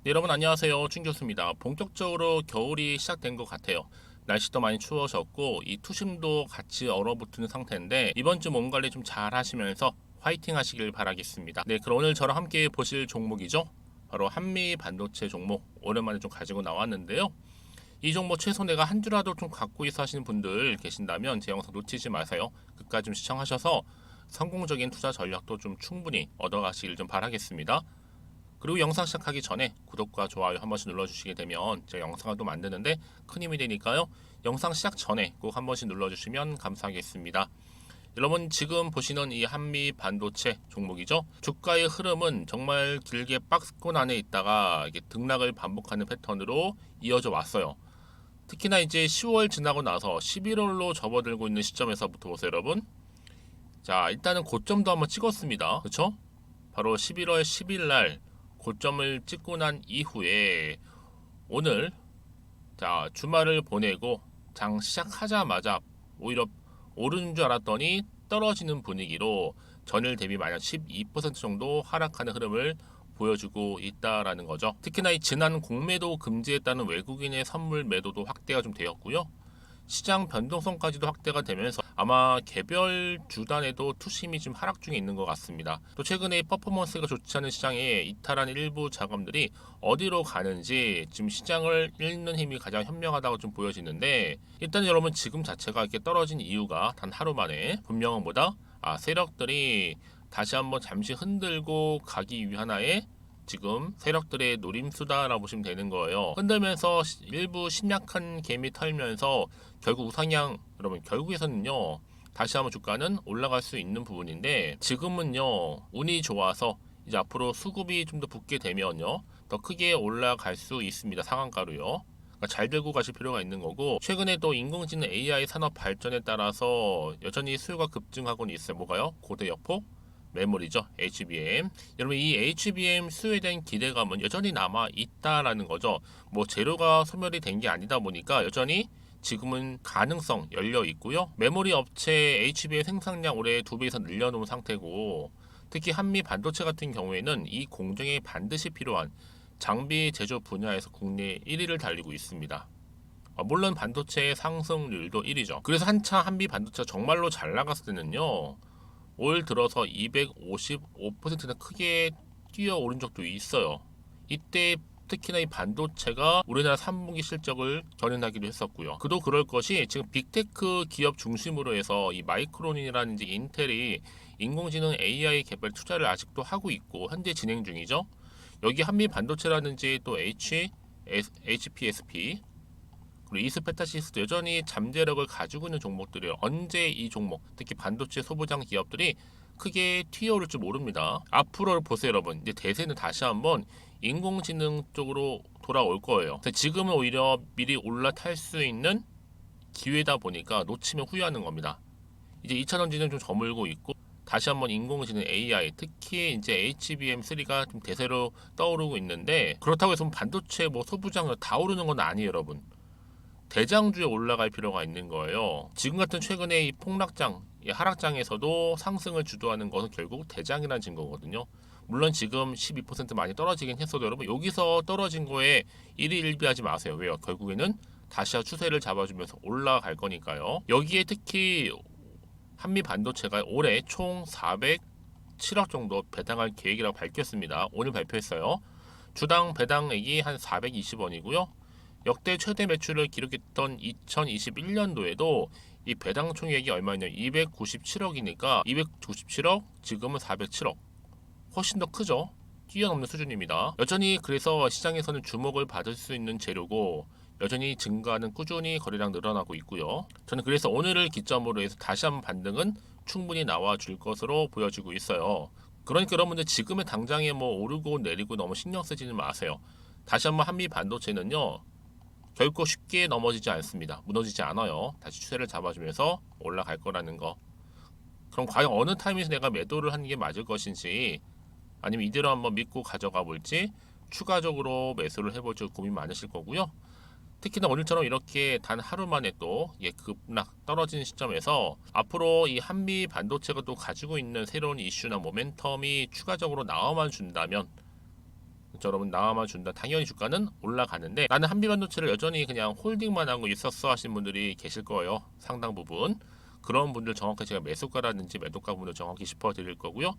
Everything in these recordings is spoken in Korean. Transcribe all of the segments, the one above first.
네, 여러분 안녕하세요. 춘 교수입니다. 본격적으로 겨울이 시작된 것 같아요. 날씨도 많이 추워졌고 이 투심도 같이 얼어붙는 상태인데 이번 주 몸 관리 좀 잘 하시면서 화이팅 하시길 바라겠습니다. 네, 그럼 오늘 저랑 함께 보실 종목이죠. 바로 한미 반도체 종목 오랜만에 좀 가지고 나왔는데요. 이 종목 최소 내가 한 주라도 좀 갖고 있어 하시는 분들 계신다면 제 영상 놓치지 마세요. 끝까지 좀 시청하셔서 성공적인 투자 전략도 좀 충분히 얻어가시길 좀 바라겠습니다. 그리고 영상 시작하기 전에 구독과 좋아요 한 번씩 눌러주시게 되면 제가 영상을 또 만드는데 큰 힘이 되니까요. 영상 시작 전에 꼭 한 번씩 눌러주시면 감사하겠습니다. 여러분 지금 보시는 이 한미 반도체 종목이죠. 주가의 흐름은 정말 길게 박스권 안에 있다가 이게 등락을 반복하는 패턴으로 이어져 왔어요. 특히나 이제 10월 지나고 나서 11월로 접어들고 있는 시점에서부터 보세요, 여러분. 자, 일단은 고점도 한번 찍었습니다. 그렇죠? 바로 11월 10일 날 고점을 찍고 난 이후에 오늘 자 주말을 보내고 장 시작하자마자 오히려 오르는 줄 알았더니 떨어지는 분위기로 전일 대비 마이너스 12% 정도 하락하는 흐름을 보여주고 있다라는 거죠. 특히나 이 지난 공매도 금지했다는 외국인의 선물 매도도 확대가 좀 되었고요. 시장 변동성까지도 확대가 되면서 아마 개별 주단에도 투심이 좀 하락 중에 있는 것 같습니다. 또 최근에 퍼포먼스가 좋지 않은 시장에 이탈한 일부 자금들이 어디로 가는지 지금 시장을 읽는 힘이 가장 현명하다고 좀 보여지는데 일단 여러분 지금 자체가 이렇게 떨어진 이유가 단 하루 만에 분명한 보다 세력들이 다시 한번 잠시 흔들고 가기 위하나의 지금 세력들의 노림수다라고 보시면 되는 거예요. 흔들면서 일부 심약한 개미 털면서 결국 우상향 여러분 결국에서는요 다시 한번 주가는 올라갈 수 있는 부분인데 지금은요 운이 좋아서 이제 앞으로 수급이 좀 더 붙게 되면요 더 크게 올라갈 수 있습니다. 상한가로요. 그러니까 잘 들고 가실 필요가 있는 거고 최근에 또 인공지능 AI 산업 발전에 따라서 여전히 수요가 급증하고는 있어요. 뭐가요? 고대 역폭 메모리죠. HBM. 여러분 이 HBM 수요에 대한 기대감은 여전히 남아 있다라는 거죠. 뭐 재료가 소멸이 된 게 아니다 보니까 여전히 지금은 가능성 열려 있고요. 메모리 업체 HBM 생산량 올해 2배 이상 늘려놓은 상태고 특히 한미 반도체 같은 경우에는 이 공정에 반드시 필요한 장비 제조 분야에서 국내 1위를 달리고 있습니다. 물론 반도체의 상승률도 1위죠. 그래서 한차 한미 반도체가 정말로 잘 나갔을 때는요. 올 들어서 255%나 크게 뛰어오른 적도 있어요. 이때 특히나 이 반도체가 우리나라 3분기 실적을 견인하기도 했었고요. 그도 그럴 것이 지금 빅테크 기업 중심으로 해서 이 마이크론이라든지 인텔이 인공지능 AI 개발 투자를 아직도 하고 있고 현재 진행 중이죠. 여기 한미 반도체라든지 또 HPSP 그리고 이스페타시스도 여전히 잠재력을 가지고 있는 종목들이에요. 언제 이 종목, 특히 반도체 소부장 기업들이 크게 튀어오를 줄 모릅니다. 앞으로 보세요, 여러분. 이제 대세는 다시 한번 인공지능 쪽으로 돌아올 거예요. 지금은 오히려 미리 올라탈 수 있는 기회다 보니까 놓치면 후회하는 겁니다. 이제 2차 전지는 좀 저물고 있고 다시 한번 인공지능 AI, 특히 이제 HBM3가 좀 대세로 떠오르고 있는데 그렇다고 해서 반도체 뭐 소부장 다 오르는 건 아니에요, 여러분. 대장주에 올라갈 필요가 있는 거예요. 지금 같은 최근의 이 폭락장, 이 하락장에서도 상승을 주도하는 것은 결국 대장이라는 증거거든요. 물론 지금 12% 많이 떨어지긴 했어도 여러분 여기서 떨어진 거에 일희일비하지 마세요. 왜요? 결국에는 다시 추세를 잡아주면서 올라갈 거니까요. 여기에 특히 한미 반도체가 올해 총 407억 정도 배당할 계획이라고 밝혔습니다. 오늘 발표했어요. 주당 배당액이 한 420원이고요. 역대 최대 매출을 기록했던 2021년도에도 이 배당 총액이 얼마냐 297억이니까 297억 지금은 407억 훨씬 더 크죠. 뛰어넘는 수준입니다. 여전히 그래서 시장에서는 주목을 받을 수 있는 재료고 여전히 증가하는 꾸준히 거래량 늘어나고 있고요. 저는 그래서 오늘을 기점으로 해서 다시 한번 반등은 충분히 나와 줄 것으로 보여지고 있어요. 그러니까 여러분들 지금의 당장에 뭐 오르고 내리고 너무 신경 쓰지는 마세요. 다시 한번 한미 반도체는요. 결코 쉽게 넘어지지 않습니다. 무너지지 않아요. 다시 추세를 잡아주면서 올라갈 거라는 거. 그럼 과연 어느 타임에서 내가 매도를 하는 게 맞을 것인지 아니면 이대로 한번 믿고 가져가 볼지 추가적으로 매수를 해볼지 고민 많으실 거고요. 특히나 오늘처럼 이렇게 단 하루 만에 또 급락 떨어진 시점에서 앞으로 이 한미 반도체가 또 가지고 있는 새로운 이슈나 모멘텀이 추가적으로 나와만 준다면 그렇죠? 여러분 나와만 준다 당연히 주가는 올라가는데 나는 한미반도체를 여전히 그냥 홀딩만 하고 있었어 하신 분들이 계실 거예요. 상당 부분. 그런 분들 정확히 제가 매수가라든지 매도가 분을 정확히 짚어드릴 거고요.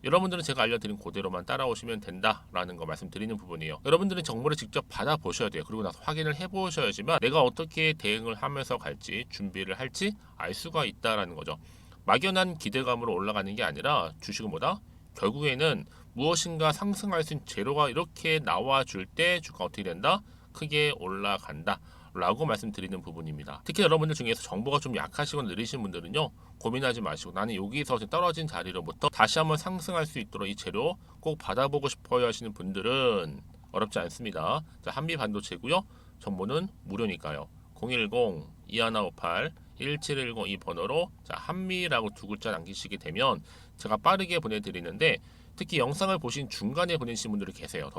여러분들은 제가 알려드린 그대로만 따라오시면 된다라는 거 말씀드리는 부분이에요. 여러분들은 정보를 직접 받아보셔야 돼요. 그리고 나서 확인을 해보셔야지만 내가 어떻게 대응을 하면서 갈지 준비를 할지 알 수가 있다라는 거죠. 막연한 기대감으로 올라가는 게 아니라 주식은 뭐다? 결국에는 무엇인가 상승할 수 있는 재료가 이렇게 나와줄 때 주가 어떻게 된다? 크게 올라간다. 라고 말씀드리는 부분입니다. 특히 여러분들 중에서 정보가 좀 약하시거나 느리신 분들은요, 고민하지 마시고 나는 여기서 떨어진 자리로부터 다시 한번 상승할 수 있도록 이 재료 꼭 받아보고 싶어요 하시는 분들은 어렵지 않습니다. 자, 한미 반도체고요. 정보는 무료니까요. 010-2158-1710 이 번호로 자, 한미라고 두 글자 남기시게 되면 제가 빠르게 보내드리는데 특히 영상을 보신 중간에 보내신 분들이 계세요.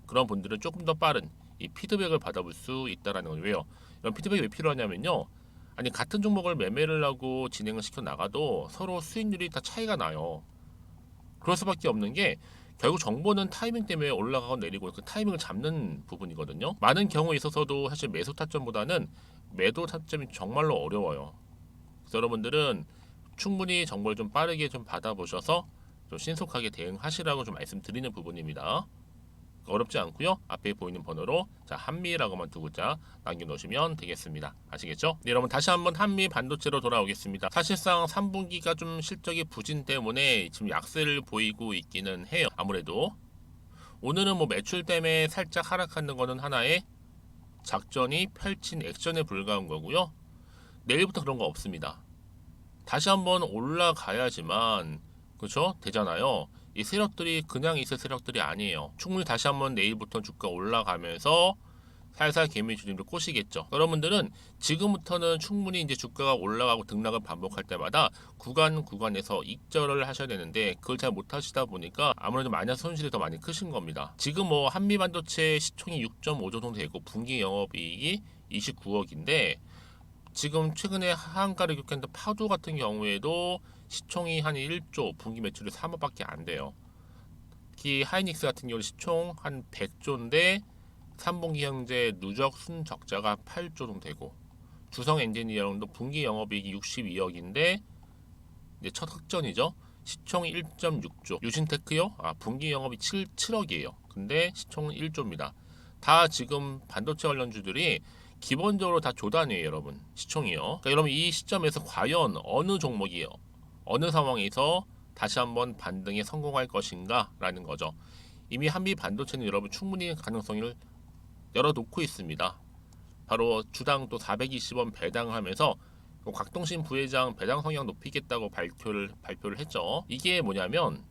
그런 분들은 조금 더 빠른 이 피드백을 받아볼 수 있다라는 거예요. 왜요? 이런 피드백이 왜 필요하냐면요. 아니 같은 종목을 매매를 하고 진행을 시켜 나가도 서로 수익률이 다 차이가 나요. 그럴 수밖에 없는 게 결국 정보는 타이밍 때문에 올라가고 내리고 그 타이밍을 잡는 부분이거든요. 많은 경우에 있어서도 사실 매수 타점보다는 매도 타점이 정말로 어려워요. 그래서 여러분들은 충분히 정보를 좀 빠르게 좀 받아보셔서 좀 신속하게 대응하시라고 좀 말씀드리는 부분입니다. 어렵지 않고요. 앞에 보이는 번호로 자 한미라고만 두 글자 남겨놓으시면 되겠습니다. 아시겠죠? 네, 여러분 다시 한번 한미 반도체로 돌아오겠습니다. 사실상 3분기가 좀 실적이 부진 때문에 지금 약세를 보이고 있기는 해요. 아무래도 오늘은 뭐 매출 때문에 살짝 하락하는 거는 하나의 작전이 펼친 액션에 불과한 거고요. 내일부터 그런 거 없습니다. 다시 한번 올라가야지만 그렇죠? 되잖아요. 이 세력들이 그냥 있을 세력들이 아니에요. 충분히 다시 한번 내일부터 주가 올라가면서 살살 개미주림을 꼬시겠죠. 여러분들은 지금부터는 충분히 이제 주가가 올라가고 등락을 반복할 때마다 구간에서 익절을 하셔야 되는데 그걸 잘 못하시다 보니까 아무래도 마이너스 손실이 더 많이 크신 겁니다. 지금 뭐 한미반도체 시총이 6.5조 정도 되고 분기 영업이익이 29억인데 지금 최근에 하한가를 겪었던 파도 같은 경우에도 시총이 한 1조, 분기 매출이 3억밖에 안 돼요. 특히 하이닉스 같은 경우 시총 한 100조인데 3분기 현재 누적 순적자가 8조 정도 되고 주성 엔지니어링도 분기 영업이익이 62억인데 이제 첫 흑전이죠. 시총이 1.6조. 유신테크요? 분기 영업이 7억이에요. 근데 시총은 1조입니다. 다 지금 반도체 관련주들이 기본적으로 다 조단위에요, 여러분. 시총이요. 그러니까 여러분 이 시점에서 과연 어느 종목이요? 어느 상황에서 다시 한번 반등에 성공할 것인가라는 거죠. 이미 한미 반도체는 여러분 충분히 가능성을 열어놓고 있습니다. 바로 주당 또 420원 배당하면서 곽동신 부회장 배당 성향 높이겠다고 발표를 했죠. 이게 뭐냐면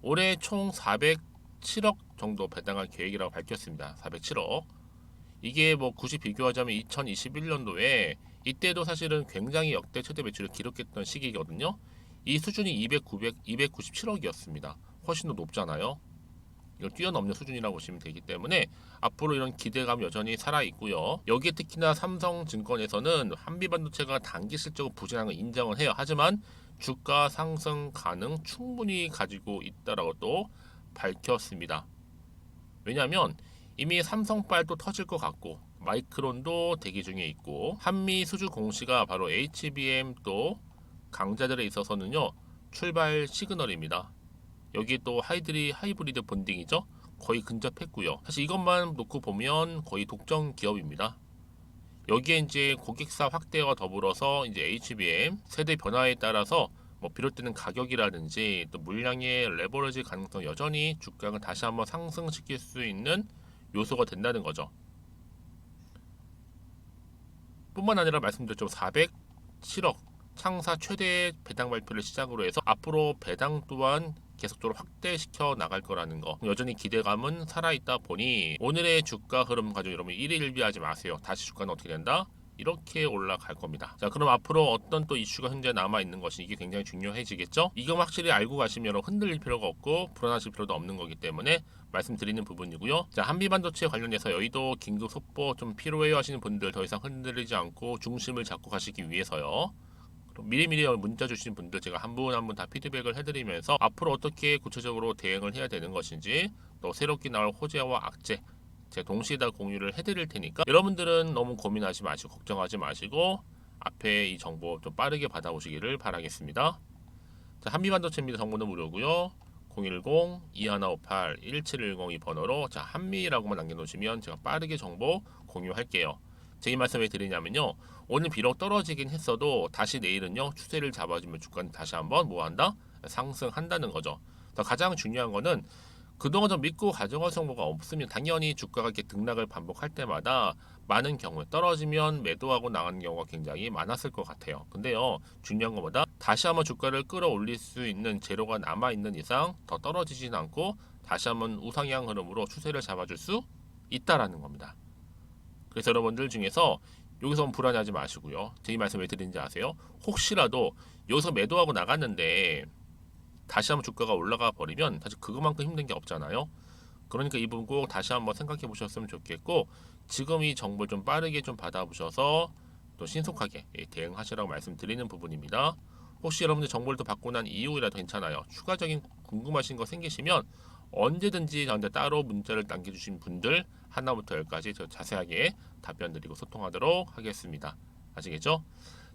올해 총 407억 정도 배당할 계획이라고 밝혔습니다. 407억. 이게 뭐 굳이 비교하자면 2021년도에 이때도 사실은 굉장히 역대 최대 매출을 기록했던 시기거든요. 이 수준이 297억이었습니다. 훨씬 더 높잖아요. 이걸 뛰어넘는 수준이라고 보시면 되기 때문에 앞으로 이런 기대감 여전히 살아 있고요. 여기에 특히나 삼성증권에서는 한미반도체가 단기 실적으로 부진한 걸 인정을 해요. 하지만 주가 상승 가능 충분히 가지고 있다라고 또 밝혔습니다. 왜냐하면 이미 삼성빨도 터질 것 같고 마이크론도 대기 중에 있고 한미 수주 공시가 바로 HBM 또 강자들에 있어서는요 출발 시그널입니다. 여기 또 하이브리드 본딩이죠. 거의 근접했고요. 사실 이것만 놓고 보면 거의 독점 기업입니다. 여기에 이제 고객사 확대와 더불어서 이제 HBM 세대 변화에 따라서 뭐 비롯되는 가격이라든지 또 물량의 레버리지 가능성 여전히 주가를 다시 한번 상승시킬 수 있는 요소가 된다는 거죠. 뿐만 아니라 말씀드렸죠. 407억 창사 최대 배당 발표를 시작으로 해서 앞으로 배당 또한 계속적으로 확대시켜 나갈 거라는 거 여전히 기대감은 살아있다 보니 오늘의 주가 흐름 가지고 여러분 일희일비하지 마세요. 다시 주가는 어떻게 된다? 이렇게 올라갈 겁니다. 자, 그럼 앞으로 어떤 또 이슈가 현재 남아 있는 것이 이게 굉장히 중요해지겠죠? 이거 확실히 알고 가시면 여러분 흔들릴 필요가 없고 불안하실 필요도 없는 거기 때문에 말씀드리는 부분이고요. 자, 한미반도체 관련해서 여의도 긴급 속보 좀 필요해요 하시는 분들 더 이상 흔들리지 않고 중심을 잡고 가시기 위해서요. 미리미리 문자 주신 분들 제가 한 분 한 분 다 피드백을 해드리면서 앞으로 어떻게 구체적으로 대응을 해야 되는 것인지 또 새롭게 나올 호재와 악재 제가 동시에 다 공유를 해드릴 테니까 여러분들은 너무 고민하지 마시고 걱정하지 마시고 앞에 이 정보 좀 빠르게 받아오시기를 바라겠습니다. 자, 한미반도체입니다. 정보는 무료고요. 010-2158-1710 이 번호로 자 한미라고만 남겨놓으시면 제가 빠르게 정보 공유할게요. 제 이 말씀 왜 드리냐면요. 오늘 비록 떨어지긴 했어도 다시 내일은요 추세를 잡아주면 주가는 다시 한번 뭐한다? 상승한다는 거죠. 가장 중요한 거는 그동안 좀 믿고 가져갈 정보가 없으면 당연히 주가가 이렇게 등락을 반복할 때마다 많은 경우에 떨어지면 매도하고 나가는 경우가 굉장히 많았을 것 같아요. 근데요 중요한 것보다 다시 한번 주가를 끌어올릴 수 있는 재료가 남아있는 이상 더 떨어지진 않고 다시 한번 우상향 흐름으로 추세를 잡아줄 수 있다라는 겁니다. 그래서 여러분들 중에서 여기서 불안해하지 마시고요. 제 이 말씀 왜 드리는지 아세요? 혹시라도 여기서 매도하고 나갔는데 다시 한번 주가가 올라가 버리면 사실 그것만큼 힘든 게 없잖아요. 그러니까 이 부분 꼭 다시 한번 생각해 보셨으면 좋겠고 지금 이 정보를 좀 빠르게 좀 받아보셔서 또 신속하게 대응하시라고 말씀드리는 부분입니다. 혹시 여러분들 정보를 또 받고 난 이후라도 괜찮아요. 추가적인 궁금하신 거 생기시면 언제든지 저한테 따로 문자를 남겨주신 분들 하나부터 열까지 저 자세하게 답변 드리고 소통하도록 하겠습니다. 아시겠죠?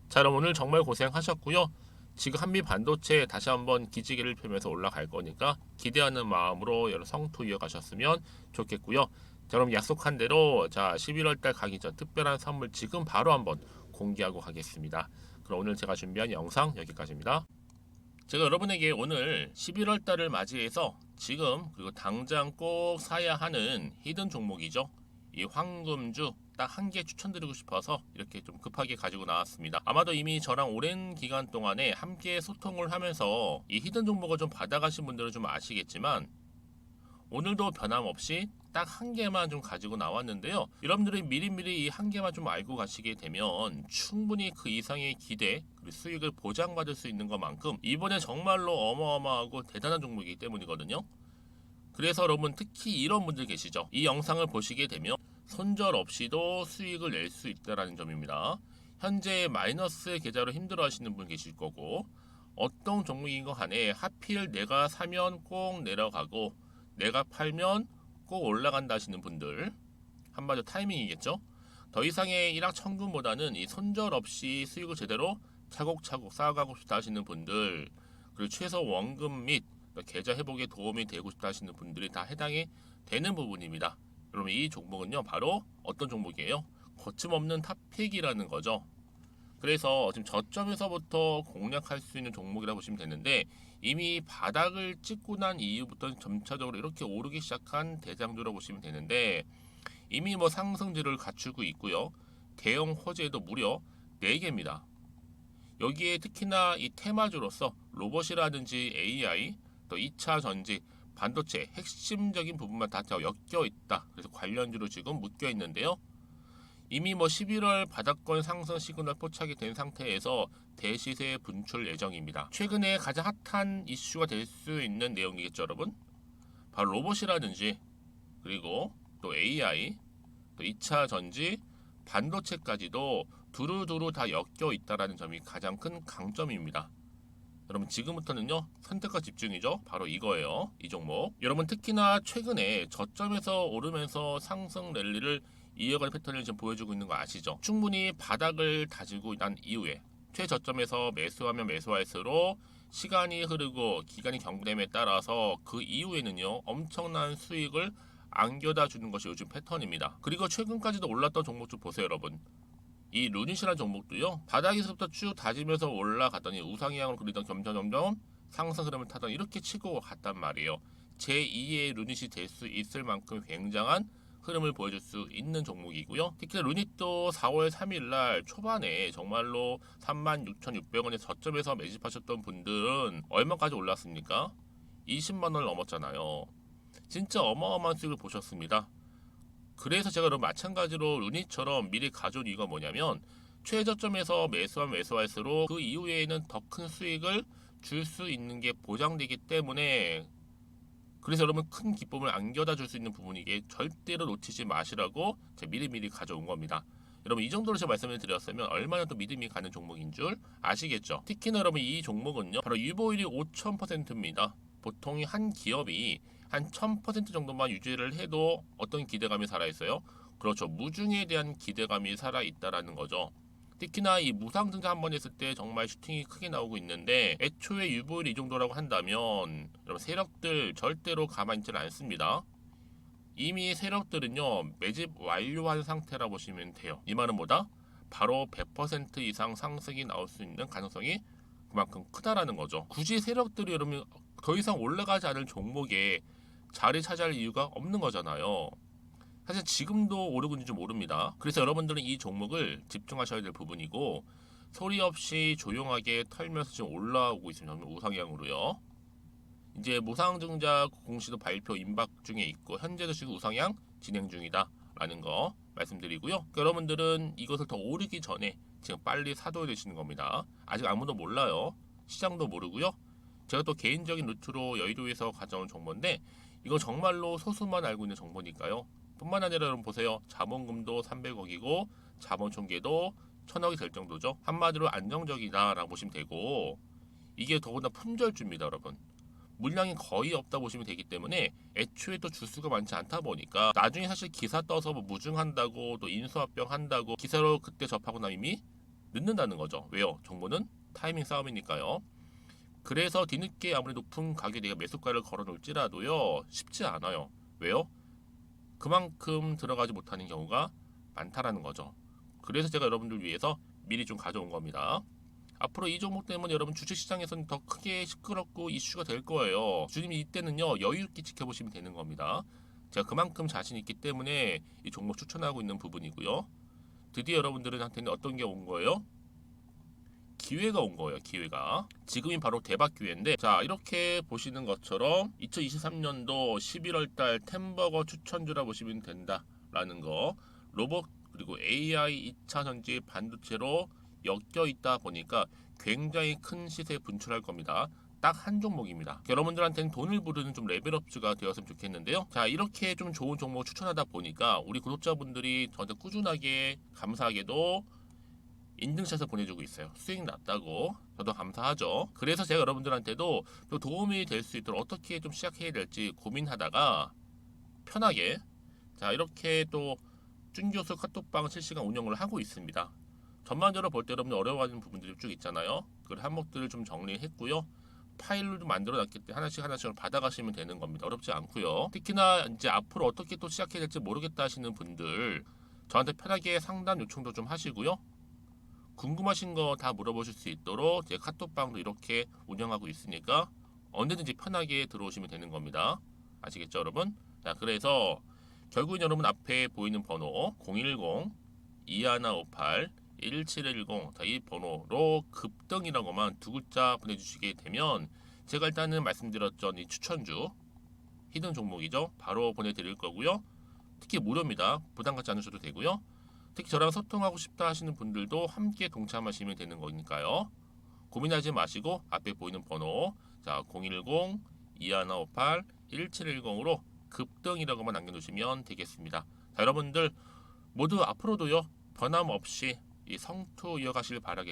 자, 여러분 오늘 정말 고생하셨고요. 지금 한미 반도체 다시 한번 기지개를 펴면서 올라갈 거니까 기대하는 마음으로 여러 성투 이어가셨으면 좋겠고요. 자, 그럼 약속한 대로 자 11월 달 가기 전 특별한 선물 지금 바로 한번 공개하고 가겠습니다. 그럼 오늘 제가 준비한 영상 여기까지입니다. 제가 여러분에게 오늘 11월 달을 맞이해서 지금 그리고 당장 꼭 사야 하는 히든 종목이죠. 이 황금주 딱 한 개 추천드리고 싶어서 이렇게 좀 급하게 가지고 나왔습니다. 아마도 이미 저랑 오랜 기간 동안에 함께 소통을 하면서 이 히든 종목을 좀 받아가신 분들은 좀 아시겠지만 오늘도 변함없이 딱 한 개만 좀 가지고 나왔는데요. 여러분들이 미리미리 이 한 개만 좀 알고 가시게 되면 충분히 그 이상의 기대 그리고 수익을 보장받을 수 있는 것만큼 이번에 정말로 어마어마하고 대단한 종목이기 때문이거든요. 그래서 여러분 특히 이런 분들 계시죠. 이 영상을 보시게 되면 손절 없이도 수익을 낼 수 있다는 점입니다. 현재 마이너스 계좌로 힘들어 하시는 분 계실 거고 어떤 종목인 거 간에 하필 내가 사면 꼭 내려가고 내가 팔면 꼭 올라간다 하시는 분들 한마디로 타이밍이겠죠. 더 이상의 일확천금보다는 이 손절 없이 수익을 제대로 차곡차곡 쌓아가고 싶다 하시는 분들 그리고 최소 원금 및 계좌 회복에 도움이 되고 싶다 하시는 분들이 다 해당이 되는 부분입니다. 여러분 이 종목은요 바로 어떤 종목이에요? 거침없는 탑픽이라는 거죠. 그래서 지금 저점에서부터 공략할 수 있는 종목이라고 보시면 되는데 이미 바닥을 찍고 난 이후부터 점차적으로 이렇게 오르기 시작한 대장주라고 보시면 되는데 이미 뭐 상승률을 갖추고 있고요. 대형 호재도 무려 4개입니다. 여기에 특히나 이 테마주로서 로봇이라든지 AI, 또 2차 전지, 반도체 핵심적인 부분만 다 엮여 있다. 그래서 관련주로 지금 묶여 있는데요. 이미 뭐 11월 바닥권 상승 시그널 포착이 된 상태에서 대시세 분출 예정입니다. 최근에 가장 핫한 이슈가 될 수 있는 내용이겠죠, 여러분? 바로 로봇이라든지 그리고 또 AI, 또 2차 전지, 반도체까지도 두루두루 다 엮여 있다는 점이 가장 큰 강점입니다. 여러분 지금부터는요 선택과 집중이죠. 바로 이거예요. 이 종목. 여러분 특히나 최근에 저점에서 오르면서 상승 랠리를 이어가는 패턴을 지금 보여주고 있는 거 아시죠? 충분히 바닥을 다지고 난 이후에 최저점에서 매수하면 매수할수록 시간이 흐르고 기간이 경과됨에 따라서 그 이후에는요 엄청난 수익을 안겨다 주는 것이 요즘 패턴입니다. 그리고 최근까지도 올랐던 종목 좀 보세요, 여러분. 이 루닛이라는 종목도요 바닥에서부터 쭉 다지면서 올라갔더니 우상향으로 그리던 점점 상승 흐름을 타던 이렇게 치고 갔단 말이에요. 제2의 루닛이 될 수 있을 만큼 굉장한 흐름을 보여줄 수 있는 종목이고요. 특히 루닛도 4월 3일날 초반에 정말로 36,600원의 저점에서 매집하셨던 분들은 얼마까지 올랐습니까? 20만원을 넘었잖아요. 진짜 어마어마한 수익을 보셨습니다. 그래서 제가 그럼 마찬가지로 루닛처럼 미리 가져온 이유가 뭐냐면 최저점에서 매수하면 매수할수록 그 이후에는 더 큰 수익을 줄 수 있는 게 보장되기 때문에 그래서 여러분 큰 기쁨을 안겨다 줄 수 있는 부분이기에 절대로 놓치지 마시라고 제가 미리미리 가져온 겁니다. 여러분 이 정도로 제가 말씀을 드렸으면 얼마나 또 믿음이 가는 종목인 줄 아시겠죠? 특히나 여러분 이 종목은요 바로 유보율이 5000%입니다. 보통 한 기업이 한 1000% 정도만 유지를 해도 어떤 기대감이 살아있어요? 그렇죠. 무중에 대한 기대감이 살아있다라는 거죠. 특히나 이 무상 등장 한번 했을 때 정말 슈팅이 크게 나오고 있는데 애초에 유보율이 이 정도라고 한다면 여러분 세력들 절대로 가만히 있지는 않습니다. 이미 세력들은요 매집 완료한 상태라 보시면 돼요. 이 말은 뭐다? 바로 100% 이상 상승이 나올 수 있는 가능성이 그만큼 크다라는 거죠. 굳이 세력들이 여러분 더 이상 올라가지 않을 종목에 자리 차지할 이유가 없는 거잖아요. 사실 지금도 오르고 있는지 모릅니다. 그래서 여러분들은 이 종목을 집중하셔야 될 부분이고 소리 없이 조용하게 털면서 지금 올라오고 있습니다. 우상향으로요. 이제 무상증자 공시도 발표 임박 중에 있고 현재도 지금 우상향 진행 중이다라는 거 말씀드리고요. 그러니까 여러분들은 이것을 더 오르기 전에 지금 빨리 사둬야 되시는 겁니다. 아직 아무도 몰라요. 시장도 모르고요. 제가 또 개인적인 루트로 여의도에서 가져온 정보인데 이거 정말로 소수만 알고 있는 정보니까요. 뿐만 아니라 여러분 보세요. 자본금도 300억이고 자본 총계도 1000억이 될 정도죠. 한마디로 안정적이다라고 보시면 되고 이게 더구나 품절주입니다, 여러분. 물량이 거의 없다 보시면 되기 때문에 애초에 또 주수가 많지 않다 보니까 나중에 사실 기사 떠서 뭐 무증한다고 또 인수합병 한다고 기사로 그때 접하고 나면 이미 늦는다는 거죠. 왜요? 정보는 타이밍 싸움이니까요. 그래서 뒤늦게 아무리 높은 가격에 내가 매수가를 걸어 놓을지라도요 쉽지 않아요. 왜요? 그만큼 들어가지 못하는 경우가 많다라는 거죠. 그래서 제가 여러분들 위해서 미리 좀 가져온 겁니다. 앞으로 이 종목 때문에 여러분 주식시장에서는 더 크게 시끄럽고 이슈가 될 거예요. 주님이 이때는요 여유 있게 지켜보시면 되는 겁니다. 제가 그만큼 자신 있기 때문에 이 종목 추천하고 있는 부분이고요. 드디어 여러분들한테는 어떤 게 온 거예요? 기회가 온 거예요. 기회가. 지금이 바로 대박 기회인데 자 이렇게 보시는 것처럼 2023년도 11월달 템버거 추천주라 보시면 된다라는 거. 로봇 그리고 AI 2차 전지 반도체로 엮여 있다 보니까 굉장히 큰 시세 분출할 겁니다. 딱 한 종목입니다. 여러분들한테는 돈을 부르는 좀 레벨업주가 되었으면 좋겠는데요. 자 이렇게 좀 좋은 종목 추천하다 보니까 우리 구독자분들이 저한테 꾸준하게 감사하게도 인증샷을 보내주고 있어요. 수익 났다고. 저도 감사하죠. 그래서 제가 여러분들한테도 또 도움이 될 수 있도록 어떻게 좀 시작해야 될지 고민하다가 편하게 자 이렇게 또 준교수 카톡방 실시간 운영을 하고 있습니다. 전반적으로 볼 때 여러분들 어려워하는 부분들이 쭉 있잖아요. 그 항목들을 좀 정리했고요. 파일로 좀 만들어 놨기 때문에 하나씩 하나씩 받아가시면 되는 겁니다. 어렵지 않고요. 특히나 이제 앞으로 어떻게 또 시작해야 될지 모르겠다 하시는 분들 저한테 편하게 상담 요청도 좀 하시고요. 궁금하신 거 다 물어보실 수 있도록 제 카톡방도 이렇게 운영하고 있으니까 언제든지 편하게 들어오시면 되는 겁니다. 아시겠죠, 여러분? 자, 그래서 결국은 여러분 앞에 보이는 번호 010-2158-1710 이 번호로 급등이라고만 두 글자 보내주시게 되면 제가 일단은 말씀드렸던 이 추천주 히든 종목이죠. 바로 보내드릴 거고요. 특히 무료입니다. 부담 갖지 않으셔도 되고요. 특히 저랑 소통하고 싶다 하시는 분들도 함께 동참하시면 되는 거니까요. 고민하지 마시고 앞에 보이는 번호 자 010-2158-1710으로 급등이라고만 남겨놓으시면 되겠습니다. 자, 여러분들 모두 앞으로도요 변함없이 이 성투 이어가시길 바라겠고